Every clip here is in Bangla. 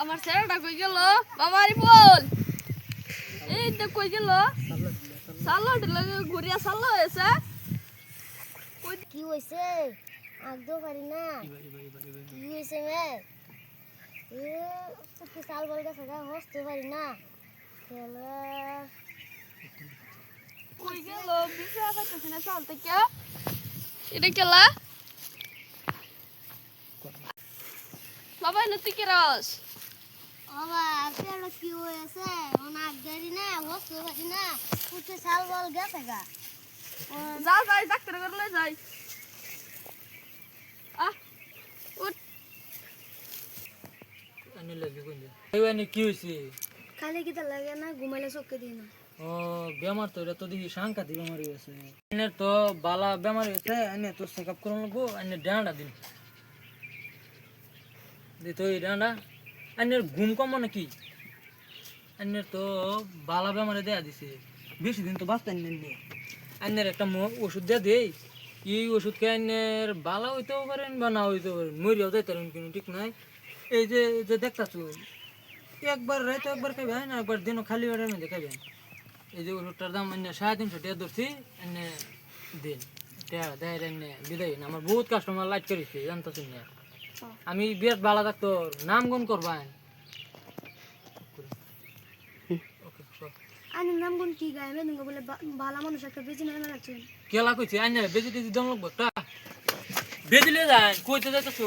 আমার ছেলেটা কই গেল বাবারি বল এই তো কই গেল সাল্লাট লাগে ঘুরিয়া সাল্লা হয়েছে কি হইছে আগদো পারি না কি হইছে মে কি সাল বল গেছে গা হসতে পারি না খেলা কই গেল বিছা পাইতেছ না চল থেকে এটা কেলা বাবা নতি কি রস বাবা আপনার কি হয়েছে ওনা আগদারি না হসতে পারি না কুছে সাল বল গেছে গা যা যাই ডাক্তার করলে যাই উঠ আনি লাগি কোনদিন এই আনি কি হইছে খালি কি লাগে না ঘুমাইলে চোখে দিই না ও বেমার তো এটা তো দেখি সাংঘাতিক বেমার হয়েছে এনে তো বালা বেমার হয়েছে এনে তো চেকআপ করুন লাগবো এনে ডাঁডা দিন দিত এই ডাঁডা এনের ঘুম কম নাকি এনের তো বালা বেমারে দেয়া দিছে বেশি দিন তো বাঁচতেন নেননি এনের একটা ওষুধ দেয়া দেই এই ওষুধ খেয়ে এনের বালা হইতেও পারেন বা না হইতেও পারেন মরিয়াও যাইতে পারেন কিন্তু ঠিক নাই এই যে যে দেখতাছো একবার রাইতে একবার খাবেন একবার দিনও খালি বেড়ার মধ্যে খাবেন এই যে ওষুধটার দাম এনে 350 টাকা ধরছি এনে দিন দেয় এনে বিদায় আমার বহুত কাস্টমার লাইট করেছে জানতেছি না আমি বিরাট ভালো ডাক্তার নাম গুণ করবেন আনি নাম কোন কি গায় মে দুঙ্গা বলে ভালো মানুষ একটা বেজি না লাগছেন কেলা কইছে আইনে বেজি টেজি দম লাগবো তা বেজিলে যান কইতে যাইতাছো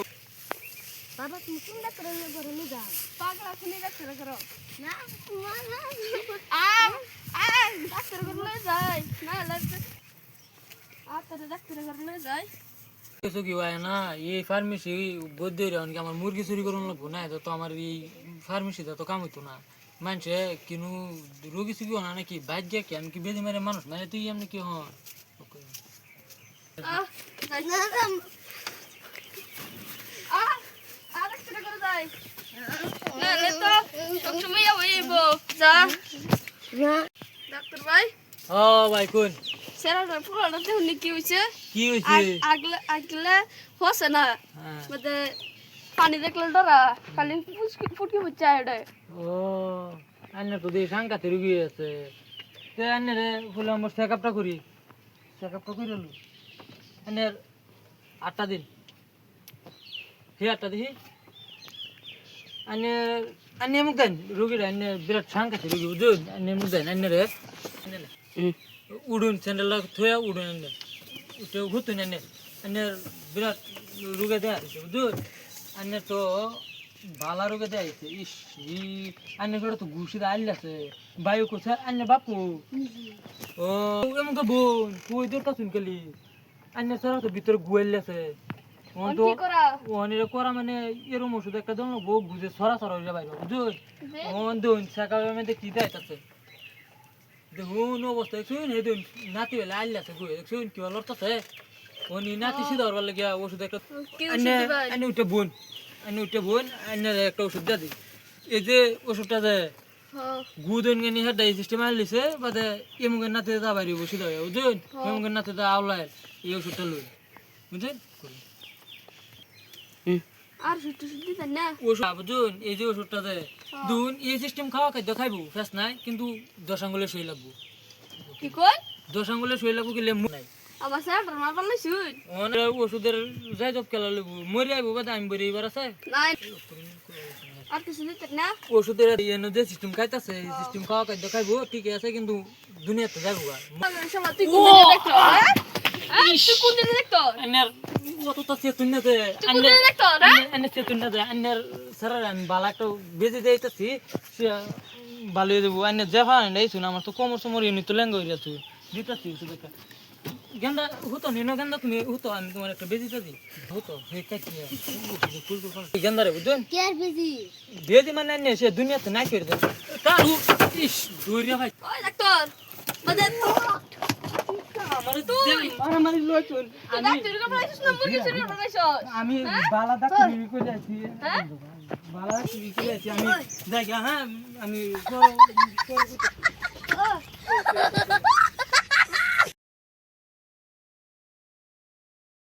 বাবা তুমি কোন ডাক্তারের ঘরে নিয়ে যাও পাগলা শুনে ডাক্তার করো না ডাক্তার করলে যাই না লাগছে তোর ডাক্তার করলে যাই কিছু কি হয় না এই ফার্মেসি বৈদ্য কি আমার মুরগি চুরি করুন লাগবো না তো আমার এই ফার্মেসিতে তো কাম হইতো না মানুষে কিনু রোগী চুরি না নাকি বাইক গিয়ে কি আমি কি বেজি মারে মানুষ মানে তুই এমনি কি হন ডাক্তার করে যাই না তো সবসময় হইব যা ডাক্তার ভাই ও ভাই কোন সেরাটা পুরোটা দেখুন কি হয়েছে কি হয়েছে আগলে হসে না হ্যাঁ। মানে পানি দেখলে ডরা খালি ফুটকি হচ্ছে এটা ও আন্না তো দিয়ে সাংঘাতিক রুগী আছে তে আন্নে রে ফুলে আমার চেকআপটা করি চেকআপটা করে লু আন্নের 8টা দিন হে 8টা দেখি আন্নে মুখ দেন রুগীরা আন্নে বিরাট সাংঘাতিক রুগী বুঝুন আন্নে মুখ দেন আন্নে রে উড়ুন স্যান্ডেল থয়া উড়ুন আন্নে উঠে ঘুরতুন আন্নের বিরাট রুগে দেয়া দিচ্ছে বুঝুন আন্নের তো বালা রোগে দেয়া দিচ্ছে ইস আন্নে করে তো ঘুষি আইল আছে বায়ু করছে আন্নে বাপু ও এমন তো বোন তুই দরকার শুন কেলি আন্নে সারা তো ভিতরে গুয়াইল আছে কি করা ওনিরে করা মানে এরম ওষুধ একটা দল বউ বুঝে সরা সরা হয়ে বাইরে বুঝুন ওন দুন সাকাবের মধ্যে কি দেয়তাছে দেখুন অবস্থা শুন হে দুন নাতি বেলা আইল আছে গুয়ে শুন কি লড়তাছে ওনি নাতি সিধা হওয়ার লাগে ওষুধ একটা আন্নে উঠে বোন আন্নে একটা ওষুধ দিয়ে দিই এই যে ওষুধটা যে গুদন গনি হেডা সিস্টেম আইলিছে বাদে এমুকের নাতে দা বাইরে বসে দাও বুঝুন এমুকের নাতে দা আওলায় এই ওষুধটা লই বুঝুন আর সুট্টু সুট্টু দেন না ওষুধ বুঝুন এই যে ওষুধটা যে দুন এই সিস্টেম খাওয়া খাদ্য খাইবো ফেস নাই কিন্তু 10 আঙ্গুলে সই লাগবো কি কই 10 আঙ্গুলে সই লাগবো কি লেমু নাই আমার সেরাটা মার পারলে শুন ওনে ওষুধের যাই জব খেলা লাগবো মরি আইবো বাদে আমি বরি এবার আছে নাই আর কিছু দিতে না ওষুধের এনে যে সিস্টেম খাইতাছে এই সিস্টেম খাওয়া খাদ্য খাইবো ঠিক আছে কিন্তু দুনিয়াতে যাইবো শালা তুই কোন দিকে দেখতো হ্যাঁ তুই কোন দিকে দেখতো আন্নার কত তো চেতুন না যে তুই কোন দিকে দেখতো রে আন্নার চেতুন না যে আন্নার সারা আমি বালা একটা বেজে যাইতাছি ভালো হয়ে যাবো আন্নার যে ভাড়া নাই শুন আমার তো কোমর সমর ইউনি তো লেঙ্গা হইয়া তুই দিতাছি ওষুধ একটা গেন্দা হতো নিনো গেন্দা তুমি হতো আমি তোমার একটা বেজিটা দিই হতো হে কাটি গেন্দা রে বুঝুন কে আর বেজি বেজি মানে আন্নে সে দুনিয়াতে নাই করে দেয় কারু ইস দৌড়িয়া ভাই ওই ডাক্তার বাদে মারামারি লইছুন ডাক্তার কে বলাইছিস না মুরগি চুরি করাইছস আমি বালা ডাক্তার করে আছি বালা চুরি করে আছি আমি যাই হ্যাঁ আমি